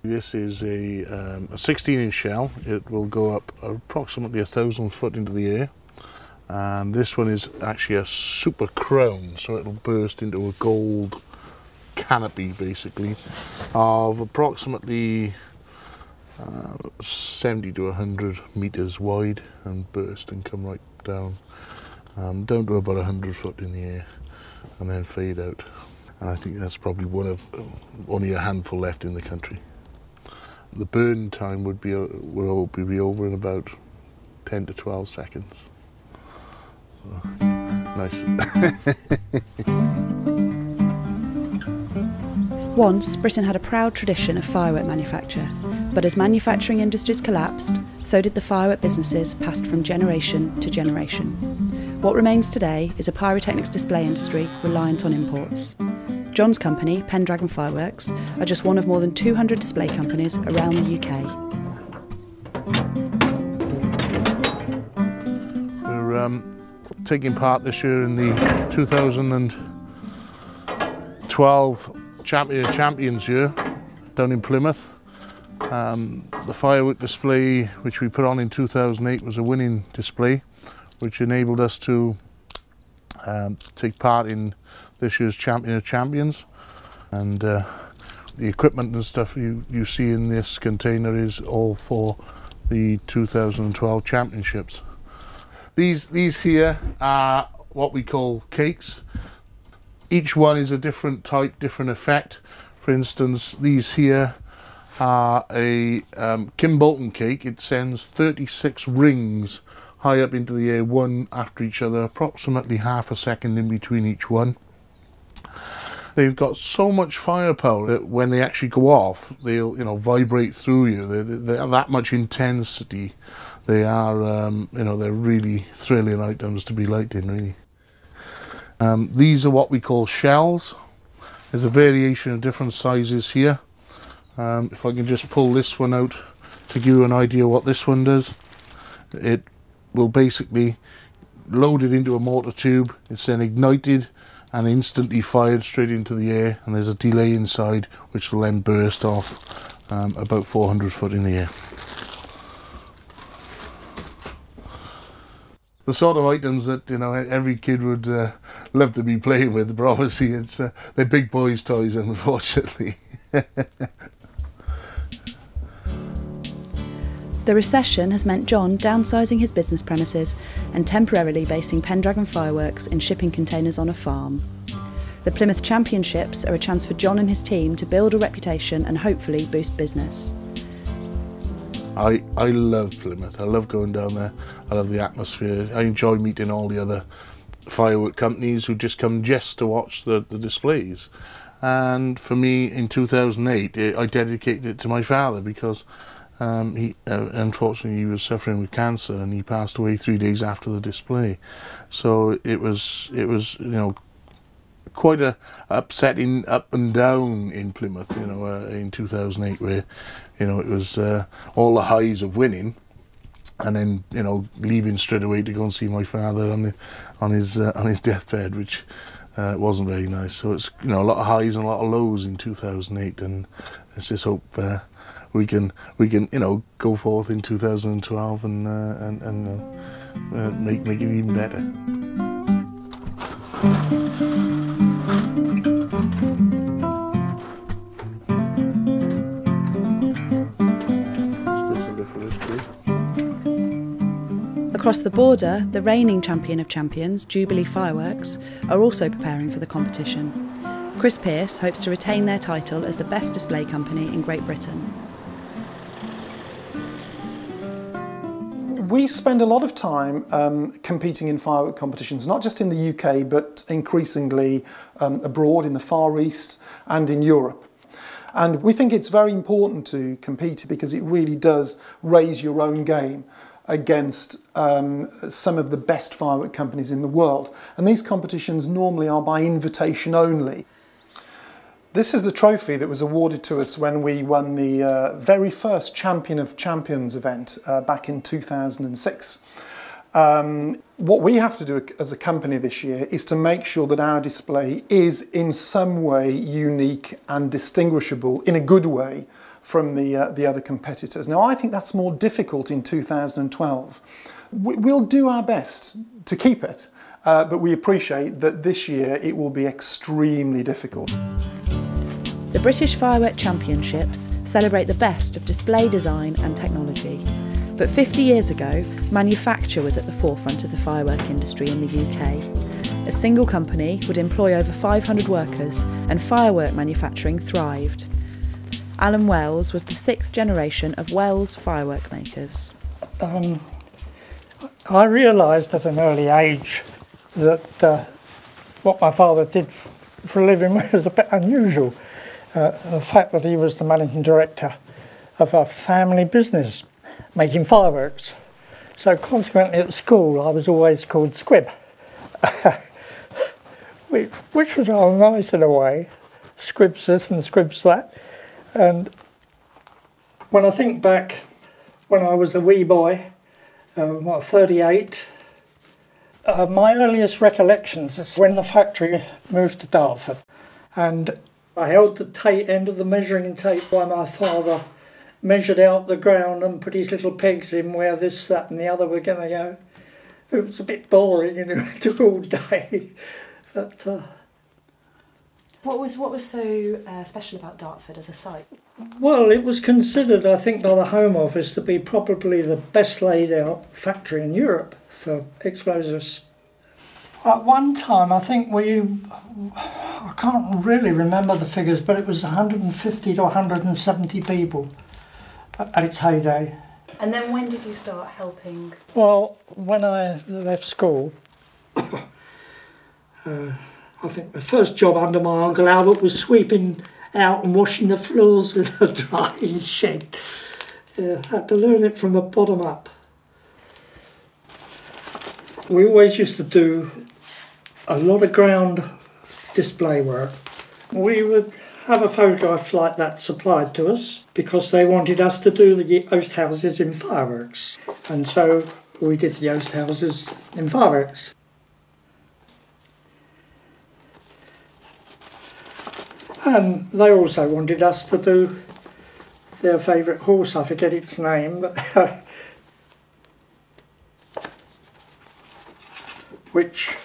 This is a 16-inch shell. It will go up approximately 1,000 foot into the air, and this one is actually a super crown, so it'll burst into a gold canopy basically of approximately 70 to 100 meters wide, and burst and come right down down to about 100 foot in the air and then fade out. And I think that's probably one of only a handful left in the country. The burn time would be over in about 10 to 12 seconds. So, nice. Once, Britain had a proud tradition of firework manufacture, but as manufacturing industries collapsed, so did the firework businesses passed from generation to generation. What remains today is a pyrotechnics display industry reliant on imports. John's company, Pendragon Fireworks, are just one of more than 200 display companies around the UK. We're taking part this year in the 2012 Champions year down in Plymouth. The firework display which we put on in 2008 was a winning display, which enabled us to take part in this year's Champion of Champions, and the equipment and stuff you see in this container is all for the 2012 championships. These here are what we call cakes. Each one is a different type, different effect. For instance, these here are a Kim Bolton cake. It sends 36 rings high up into the air, one after each other, approximately half a second in between each one. They've got so much firepower that when they actually go off, they'll vibrate through you. They have that much intensity. They are they're really thrilling items to be lighting, really. These are what we call shells. There's a variation of different sizes here. If I can just pull this one out to give you an idea what this one does. It will basically load it into a mortar tube. It's then ignited and instantly fired straight into the air, and there's a delay inside which will then burst off about 400 foot in the air. The sort of items that every kid would love to be playing with, but obviously they're big boys' toys, unfortunately. The recession has meant John downsizing his business premises and temporarily basing Pendragon Fireworks in shipping containers on a farm. The Plymouth Championships are a chance for John and his team to build a reputation and hopefully boost business. I love Plymouth. I love going down there. I love the atmosphere. I enjoy meeting all the other firework companies who just come just to watch the displays. And for me, in 2008, I dedicated it to my father because he unfortunately he was suffering with cancer, and he passed away 3 days after the display. So it was quite a upsetting up and down in Plymouth, in 2008, where it was all the highs of winning, and then leaving straight away to go and see my father on his deathbed, which wasn't very nice. So it's a lot of highs and a lot of lows in 2008, and let's just hope we can go forth in 2012 and make it even better. Across the border, the reigning champion of champions, Jubilee Fireworks, are also preparing for the competition. Chris Pearce hopes to retain their title as the best display company in Great Britain. We spend a lot of time competing in firework competitions, not just in the UK, but increasingly abroad in the Far East and in Europe. And we think it's very important to compete because it really does raise your own game. against some of the best firework companies in the world. And these competitions normally are by invitation only. This is the trophy that was awarded to us when we won the very first Champion of Champions event back in 2006. What we have to do as a company this year is to make sure that our display is in some way unique and distinguishable in a good way from the other competitors. Now, I think that's more difficult in 2012. We'll do our best to keep it, but we appreciate that this year it will be extremely difficult. The British Firework Championships celebrate the best of display design and technology. But 50 years ago, manufacture was at the forefront of the firework industry in the UK. A single company would employ over 500 workers, and firework manufacturing thrived. Alan Wells was the 6th generation of Wells firework makers. I realised at an early age that what my father did for a living was a bit unusual. The fact that he was the managing director of a family business making fireworks. So consequently at school I was always called Squib, which was rather nice in a way. Squibs this and squibs that. And when I think back when I was a wee boy, 38, my earliest recollections is when the factory moved to Dartford, and I held the end of the measuring tape while my father measured out the ground and put his little pegs in where this, that and the other were going to go. It was a bit boring and it took all day. But, What was so special about Dartford as a site? well, it was considered, I think, by the Home Office to be probably the best laid out factory in Europe for explosives. At one time, I think I can't really remember the figures, but it was 150 to 170 people at its heyday. And then when did you start helping? Well, when I left school, I think the first job under my Uncle Albert was sweeping out and washing the floors in a drying shed. Had to learn it from the bottom up. We always used to do a lot of ground display work. We would have a photograph like that supplied to us because they wanted us to do the oast houses in fireworks. And so we did the oast houses in fireworks. And they also wanted us to do their favourite horse, I forget its name, but which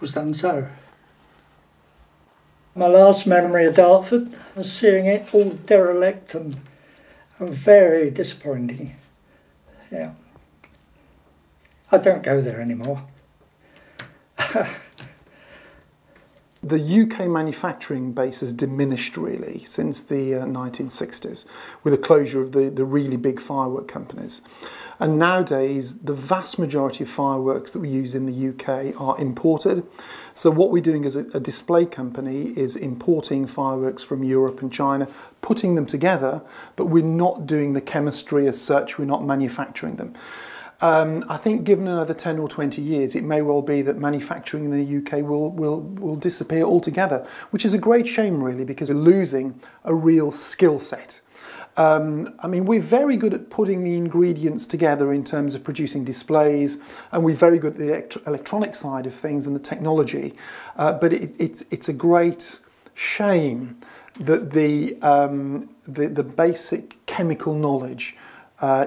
was done so. My last memory of Dartford was seeing it all derelict and very disappointing. Yeah. I don't go there anymore. The UK manufacturing base has diminished really since the 1960s with the closure of the really big firework companies. And nowadays, the vast majority of fireworks that we use in the UK are imported. So what we're doing as a display company is importing fireworks from Europe and China, putting them together, but we're not doing the chemistry as such, we're not manufacturing them. I think given another 10 or 20 years, it may well be that manufacturing in the UK will disappear altogether, which is a great shame really, because we're losing a real skill set. I mean, we're very good at putting the ingredients together in terms of producing displays, and we're very good at the electronic side of things and the technology, but it's a great shame that the basic chemical knowledge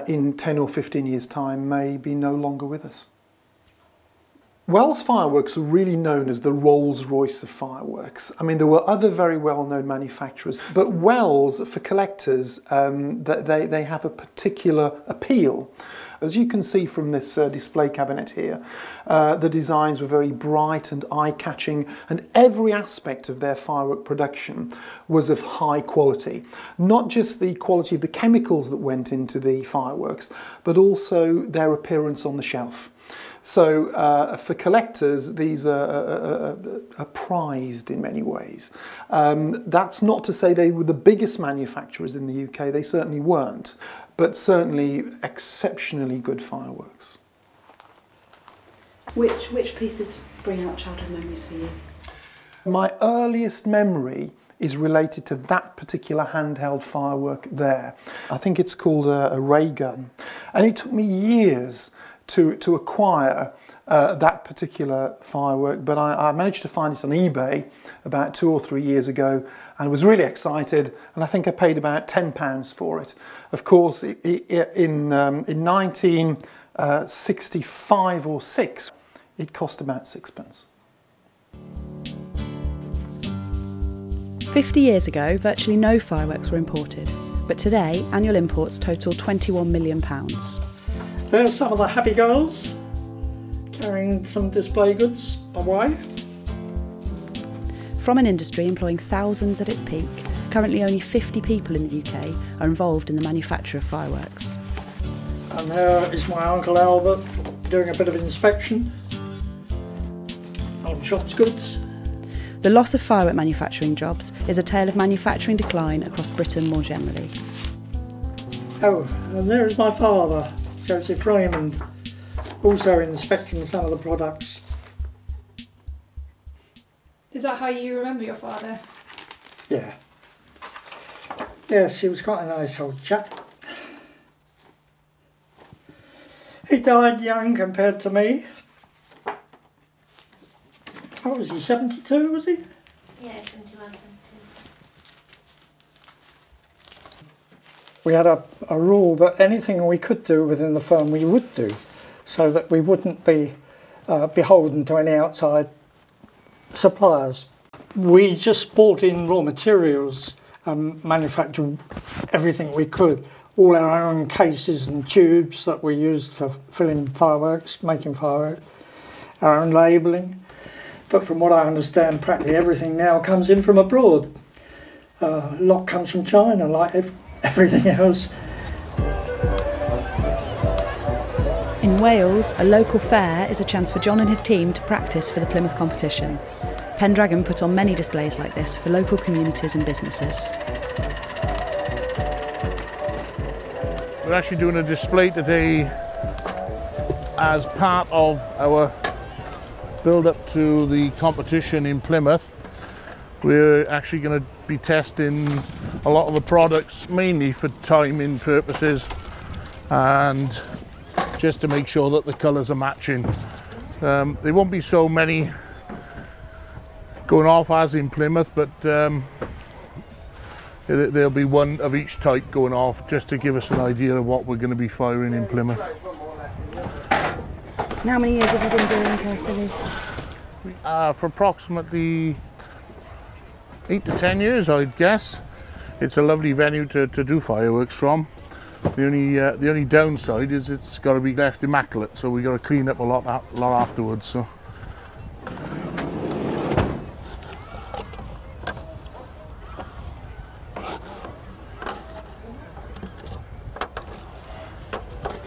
in 10 or 15 years' time may be no longer with us. Wells Fireworks are really known as the Rolls-Royce of fireworks. I mean, there were other very well-known manufacturers, but Wells, for collectors, they have a particular appeal. As you can see from this display cabinet here, the designs were very bright and eye-catching, and every aspect of their firework production was of high quality. Not just the quality of the chemicals that went into the fireworks, but also their appearance on the shelf. So for collectors, these are prized in many ways. That's not to say they were the biggest manufacturers in the UK, they certainly weren't, but certainly exceptionally good fireworks. Which pieces bring out childhood memories for you? My earliest memory is related to that particular handheld firework there. I think it's called a ray gun, and it took me years to acquire that particular firework, but I managed to find it on eBay about 2 or 3 years ago and was really excited, and I think I paid about £10 for it. Of course, in 1965 or 6, it cost about 6p. 50 years ago, virtually no fireworks were imported, but today annual imports total £21 million. There's some of the happy girls carrying some display goods away. From an industry employing thousands at its peak, currently only 50 people in the UK are involved in the manufacture of fireworks. And there is my Uncle Albert doing a bit of inspection on shots goods. The loss of firework manufacturing jobs is a tale of manufacturing decline across Britain more generally. Oh, and there is my father, Joseph Raymond, also inspecting some of the products. Is that how you remember your father? Yeah. Yes, he was quite a nice old chap. He died young compared to me. What was he, 72 was he? Yeah, 71, 72. We had a rule that anything we could do within the firm we would do, so that we wouldn't be beholden to any outside suppliers. We just bought in raw materials and manufactured everything we could. All our own cases and tubes that we used for filling fireworks, making fireworks, our own labelling. But from what I understand, practically everything now comes in from abroad. A lot comes from China, like everything else. In Wales, a local fair is a chance for John and his team to practice for the Plymouth competition. Pendragon put on many displays like this for local communities and businesses. We're actually doing a display today as part of our build up to the competition in Plymouth. We're actually going to be testing a lot of the products, mainly for timing purposes and just to make sure that the colours are matching. There won't be so many going off as in Plymouth, but there'll be one of each type going off just to give us an idea of what we're going to be firing in Plymouth. And how many years have you been doing carefully? For approximately 8 to 10 years, I'd guess. It's a lovely venue to do fireworks from. The only downside is it's got to be left immaculate, so we got to clean up a lot afterwards. So.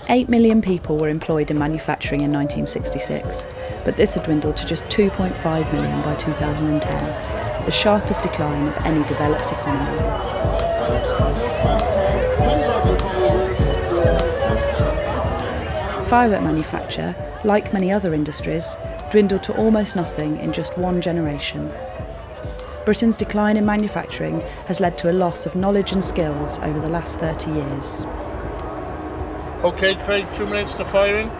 £8 million people were employed in manufacturing in 1966, but this had dwindled to just 2.5 million by 2010, the sharpest decline of any developed economy. Firework manufacture, like many other industries, dwindled to almost nothing in just one generation. Britain's decline in manufacturing has led to a loss of knowledge and skills over the last 30 years. Okay, Craig, 2 minutes to firing.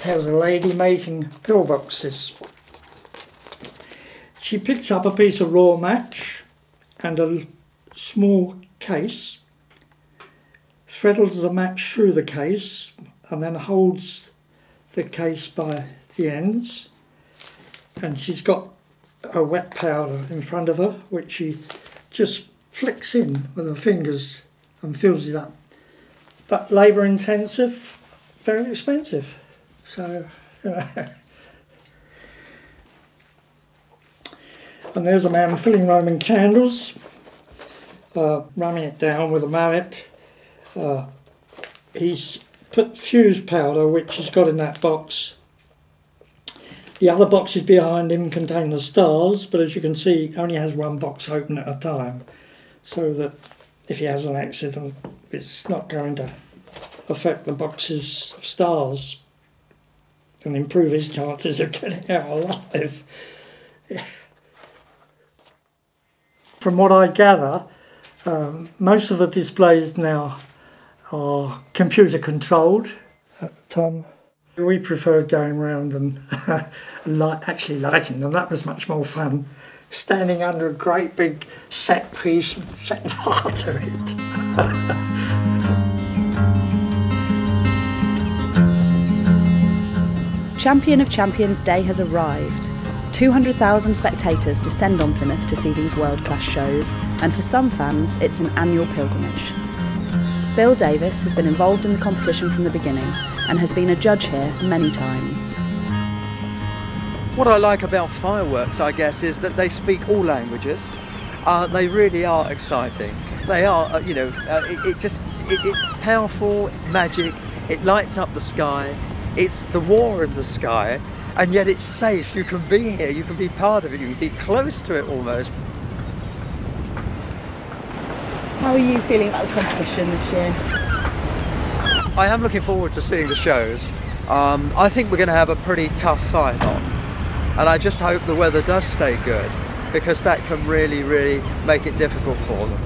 There's a lady making pillboxes. She picks up a piece of raw match and a small case, threads the match through the case and then holds the case by the ends, and she's got a wet powder in front of her which she just flicks in with her fingers and fills it up. But labour intensive, very expensive. So, you know. And there's a man filling Roman candles, ramming it down with a mallet. He's put fuse powder, which he's got in that box. The other boxes behind him contain the stars, but as you can see, he only has one box open at a time, so that if he has an accident, it's not going to affect the boxes of stars and improve his chances of getting out alive. From what I gather, most of the displays now are computer controlled. At the time, we preferred going around and actually lighting them. That was much more fun. Standing under a great big set piece and setting fire to it. Champion of Champions Day has arrived. 200,000 spectators descend on Plymouth to see these world-class shows, and for some fans, it's an annual pilgrimage. Bill Davis has been involved in the competition from the beginning and has been a judge here many times. What I like about fireworks, I guess, is that they speak all languages. They really are exciting. They are, it's powerful, magic. It lights up the sky. It's the war in the sky, and yet it's safe. You can be here. You can be part of it. You can be close to it almost. How are you feeling about the competition this year? I am looking forward to seeing the shows. I think we're going to have a pretty tough fight on, and I just hope the weather does stay good, because that can really, really make it difficult for them.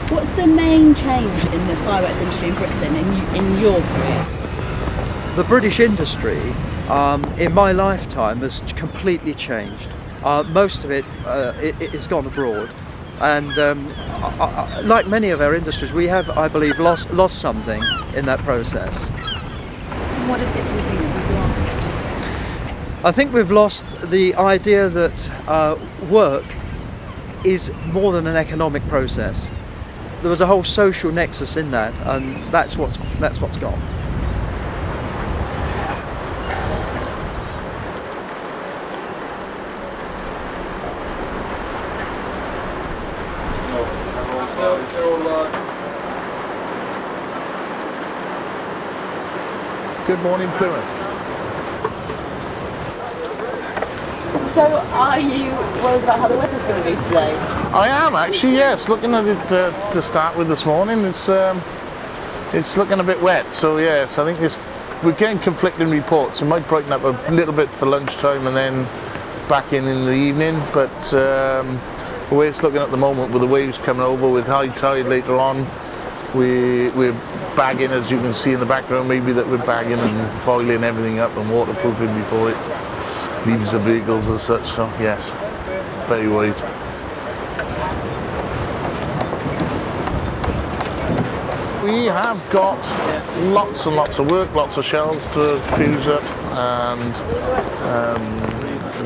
What's the main change in the fireworks industry in Britain in your career? The British industry, in my lifetime, has completely changed. Most of it has gone abroad, and like many of our industries, we have, I believe, lost something in that process. What is it, do you think, that we've lost? I think we've lost the idea that work is more than an economic process. There was a whole social nexus in that, and that's what's gone. Good morning, Plymouth. So, are you worried about how the weather's going to be today? I am actually, yes. Looking at it to start with this morning, it's looking a bit wet. So yes, I think we're getting conflicting reports. It might brighten up a little bit for lunchtime and then back in the evening. But the way it's looking at the moment, with the waves coming over, with high tide later on, we're bagging, as you can see in the background, maybe that we're bagging and foiling everything up and waterproofing before it leaves the vehicles as such. So yes, very worried. We have got lots and lots of work, lots of shells to fuse up and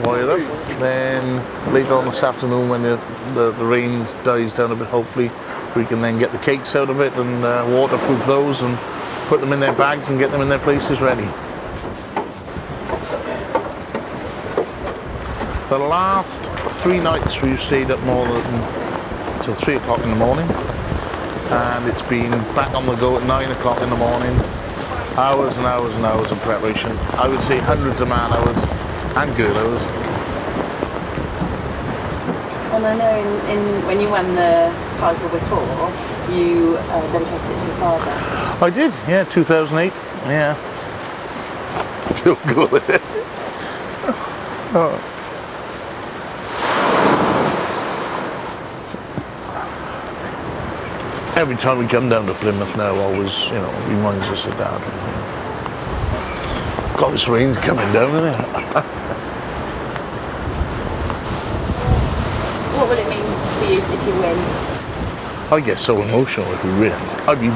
wire up. Then later on this afternoon, when the rain dies down a bit, hopefully we can then get the cakes out of it and waterproof those and put them in their bags and get them in their places ready. The last 3 nights we've stayed up more than till 3 o'clock in the morning, and it's been back on the go at 9 o'clock in the morning. Hours and hours and hours of preparation. I would say hundreds of man hours and girl hours. And I know when you won the title before, you dedicated it to your father. I did, yeah, 2008, yeah. Still good. Oh. Every time we come down to Plymouth now, always, reminds us of Dad. God, this rain's coming down, isn't it? What will it mean for you if you win? I get so emotional if we win. I'd be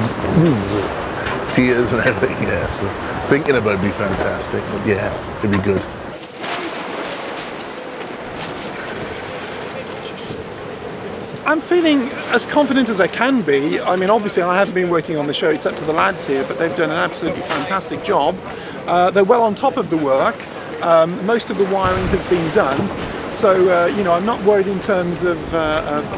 tears and everything, yeah. So thinking about it would be fantastic, but yeah, it'd be good. I'm feeling as confident as I can be. I mean, obviously I haven't been working on the show, it's up to the lads here, but they've done an absolutely fantastic job. They're well on top of the work. Most of the wiring has been done, So, you know, I'm not worried in terms of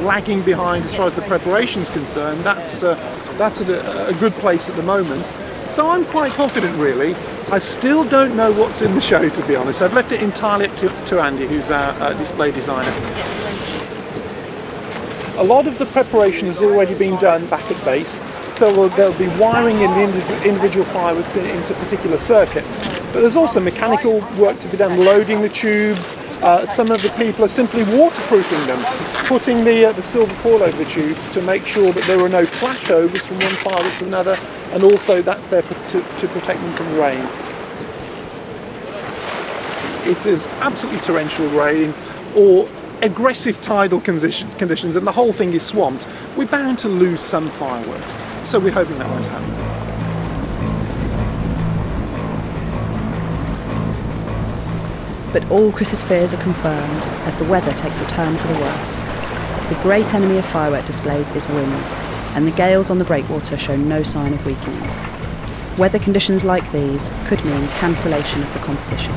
lagging behind as far as the preparation is concerned. That's at a good place at the moment. So I'm quite confident, really. I still don't know what's in the show, to be honest. I've left it entirely up to Andy, who's our display designer. A lot of the preparation has already been done back at base. So there'll be wiring in the individual fireworks into particular circuits. But there's also mechanical work to be done, loading the tubes. Some of the people are simply waterproofing them, putting the silver foil over the tubes to make sure that there are no flashovers from one firework to another, and also that's there to protect them from rain. If there's absolutely torrential rain or aggressive tidal conditions and the whole thing is swamped, we're bound to lose some fireworks. So we're hoping that won't happen. But all Chris's fears are confirmed as the weather takes a turn for the worse. The great enemy of firework displays is wind, and the gales on the breakwater show no sign of weakening. Weather conditions like these could mean cancellation of the competition.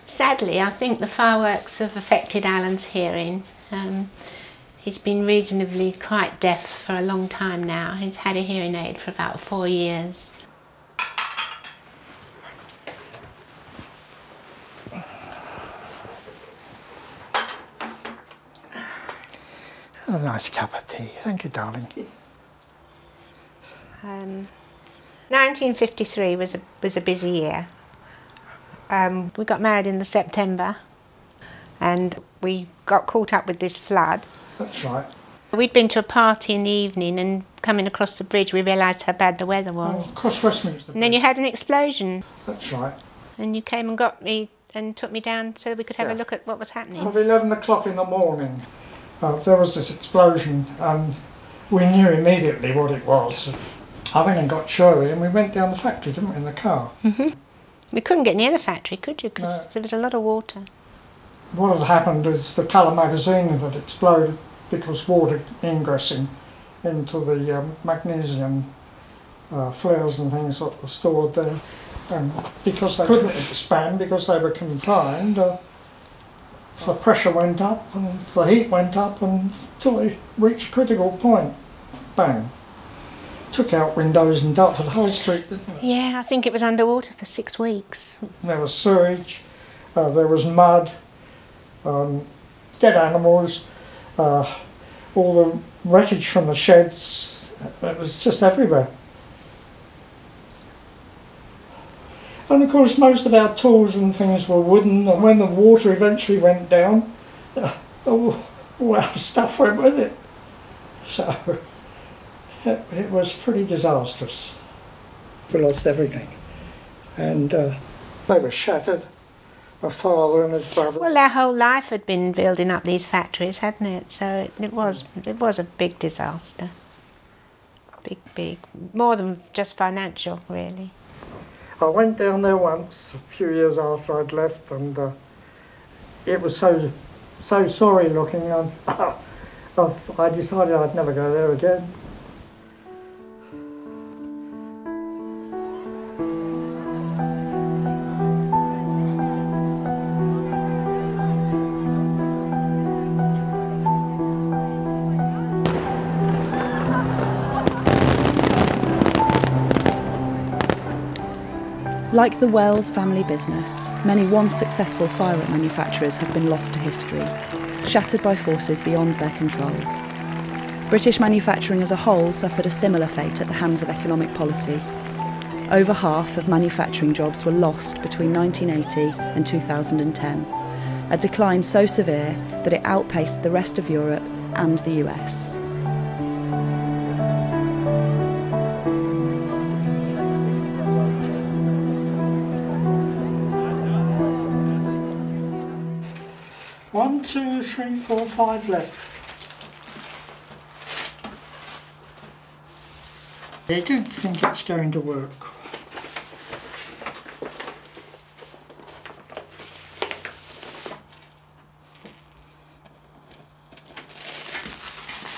Sadly, I think the fireworks have affected Alan's hearing. He's been reasonably quite deaf for a long time now. He's had a hearing aid for about 4 years. A nice cup of tea. Thank you, darling. 1953 was a busy year. We got married in September, and we got caught up with this flood. That's right. We'd been to a party in the evening, and coming across the bridge we realised how bad the weather was. Across Westminster. And then you had an explosion. That's right. And you came and got me and took me down so we could have a look at what was happening. At 11 o'clock in the morning, there was this explosion, and we knew immediately what it was. I went and got Shirley, and we went down the factory, didn't we, in the car? Mm-hmm. We couldn't get near the factory, could you? Because there was a lot of water. What had happened is the colour magazine had exploded because water ingressing into the magnesium flares and things that were stored there. And because they couldn't expand, because they were confined, the pressure went up and the heat went up until it reached a critical point. Bang. Took out windows in Dartford High Street, didn't it? Yeah, I think it was underwater for 6 weeks. There was sewage, there was mud, dead animals, all the wreckage from the sheds. It was just everywhere. And of course most of our tools and things were wooden, and when the water eventually went down, all our stuff went with it. So it was pretty disastrous. We lost everything, and they were shattered. My father and his brother. Well, our whole life had been building up these factories, hadn't it? So it was a big disaster. Big, more than just financial, really. I went down there once, a few years after I'd left, and it was so sorry looking. I decided I'd never go there again. Like the Wells family business, many once successful firework manufacturers have been lost to history, shattered by forces beyond their control. British manufacturing as a whole suffered a similar fate at the hands of economic policy. Over half of manufacturing jobs were lost between 1980 and 2010, a decline so severe that it outpaced the rest of Europe and the US. One, two, three, four, 5 left. I don't think it's going to work.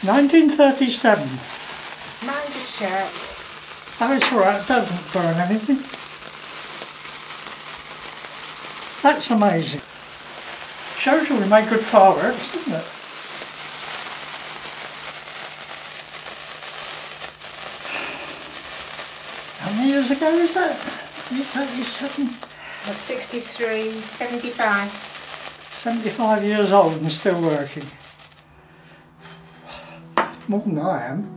1937. Mind a shirt. Oh, it's alright, it doesn't burn anything. That's amazing. Shows you we make good fireworks, doesn't it? How many years ago is that? 37? 63, 75. 75 years old and still working. More than I am.